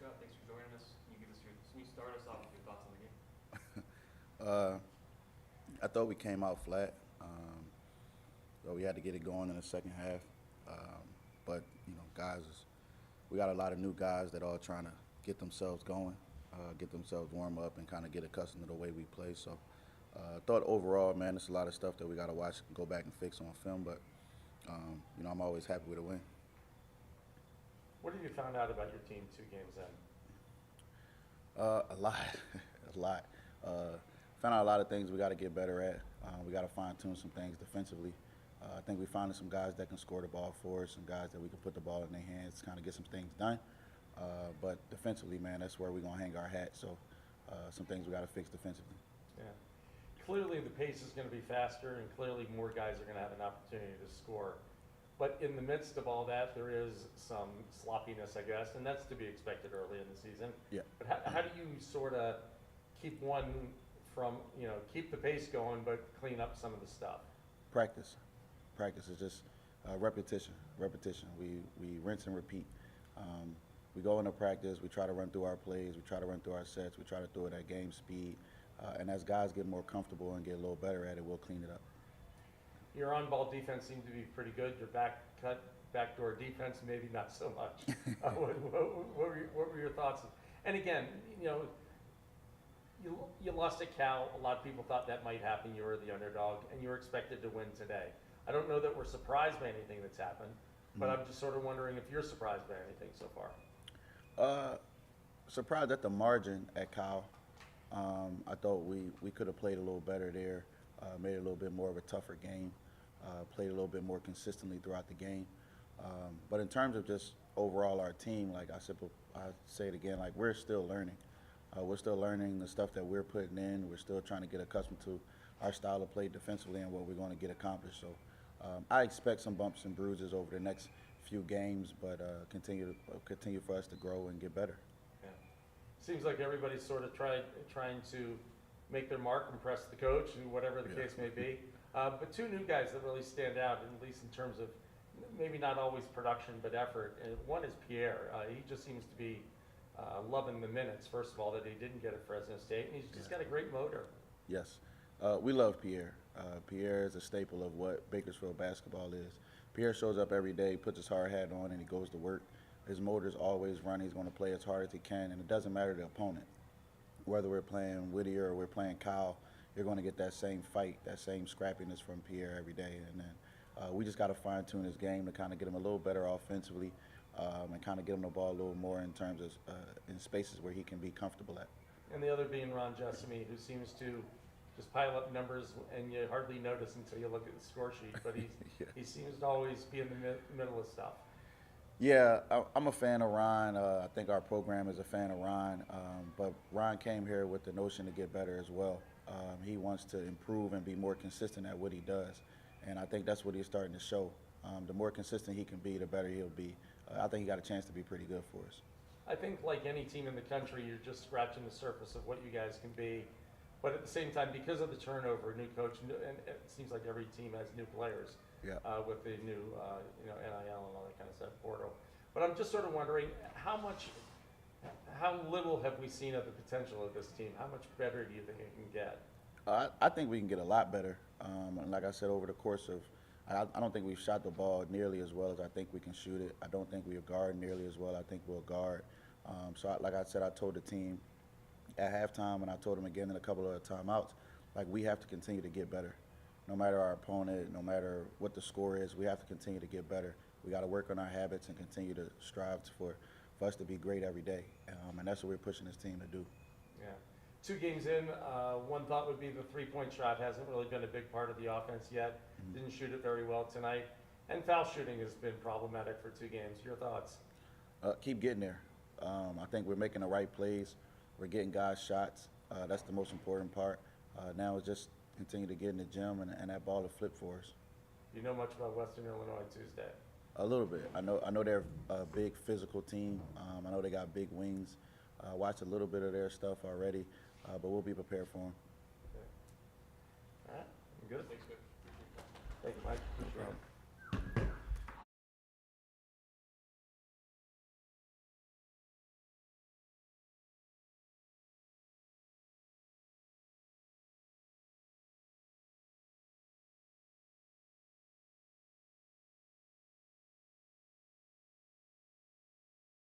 Scott. Thanks for joining us. Can you start us off with your thoughts on the game? I thought we came out flat. So we had to get it going in the second half. But guys, we got a lot of new guys that are trying to get themselves going, get themselves warm up, and kind of get accustomed to the way we play. So I thought overall, man, there's a lot of stuff that we got to watch, go back and fix on film. But I'm always happy with a win. What have you found out about your team 2 games in? A lot, a lot. Found out a lot of things we got to get better at. We got to fine-tune some things defensively. I think we found some guys that can score the ball for us, some guys that we can put the ball in their hands, kind of get some things done. But defensively, man, that's where we're going to hang our hat. So some things we got to fix defensively. Yeah. Clearly the pace is going to be faster, and clearly more guys are going to have an opportunity to score. But in the midst of all that, there is some sloppiness, I guess, and that's to be expected early in the season. Yeah. But how do you sort of keep one from, keep the pace going, but clean up some of the stuff? Practice. Practice is just repetition. We rinse and repeat. We go into practice, we try to run through our plays, we try to run through our sets, we try to do it at game speed. And as guys get more comfortable and get a little better at it, we'll clean it up. Your on-ball defense seemed to be pretty good. Your backdoor defense, maybe not so much. What were your thoughts? And again, you lost at Cal. A lot of people thought that might happen. You were the underdog, and you were expected to win today. I don't know that we're surprised by anything that's happened, but I'm just sort of wondering if you're surprised by anything so far. Surprised at the margin at Cal. I thought we could have played a little better there, made it a little bit more of a tougher game, played a little bit more consistently throughout the game. But in terms of just overall our team, like I say it again, like we're still learning. We're still learning the stuff that we're putting in. We're still trying to get accustomed to our style of play defensively and what we're going to get accomplished. So I expect some bumps and bruises over the next few games, but continue for us to grow and get better. Yeah. Seems like everybody's sort of trying to make their mark, impress the coach, and whatever the case may be. But 2 new guys that really stand out, at least in terms of maybe not always production but effort. And one is Pierre. He just seems to be loving the minutes, first of all, that he didn't get at Fresno State, and he's just got a great motor. Yes. We love Pierre. Pierre is a staple of what Bakersfield basketball is. Pierre shows up every day, puts his hard hat on, and he goes to work. His motor's always running. He's going to play as hard as he can, and it doesn't matter the opponent. Whether we're playing Whittier or we're playing Kyle, you're going to get that same fight, that same scrappiness from Pierre every day. And then we just got to fine-tune his game to kind of get him a little better offensively and kind of get him the ball a little more in terms of in spaces where he can be comfortable at. And the other being Ron Jessamy, who seems to just pile up numbers, and you hardly notice until you look at the score sheet. But he seems to always be in the middle of stuff. Yeah, I'm a fan of Ron. I think our program is a fan of Ron. But Ron came here with the notion to get better as well. He wants to improve and be more consistent at what he does. And I think that's what he's starting to show. The more consistent he can be, the better he'll be. I think he got a chance to be pretty good for us. I think like any team in the country, you're just scratching the surface of what you guys can be. But at the same time, because of the turnover, new coach, and it seems like every team has new players with the new NIL and all that kind of stuff, portal. But I'm just sort of wondering how little have we seen of the potential of this team? How much better do you think it can get? I think we can get a lot better. And like I said, over the course of, I don't think we've shot the ball nearly as well as I think we can shoot it. I don't think we'll guard nearly as well. I think we'll guard. Like I said, I told the team at halftime, and I told them again in a couple of timeouts, like we have to continue to get better. No matter our opponent, no matter what the score is, we have to continue to get better. We got to work on our habits and continue to strive for us to be great every day. And that's what we're pushing this team to do. Yeah. 2 games in, one thought would be the 3-point shot hasn't really been a big part of the offense yet. Didn't shoot it very well tonight. And foul shooting has been problematic for 2 games. Your thoughts? Keep getting there. I think we're making the right plays. We're getting guys shots. That's the most important part. Now it's just continue to get in the gym and that ball to flip for us. You know much about Western Illinois Tuesday? A little bit. I know they're a big physical team. I know they got big wings. I watched a little bit of their stuff already, but we'll be prepared for them. Okay. All right. Good. Thanks, Vic. Thank you, Mike. Appreciate it.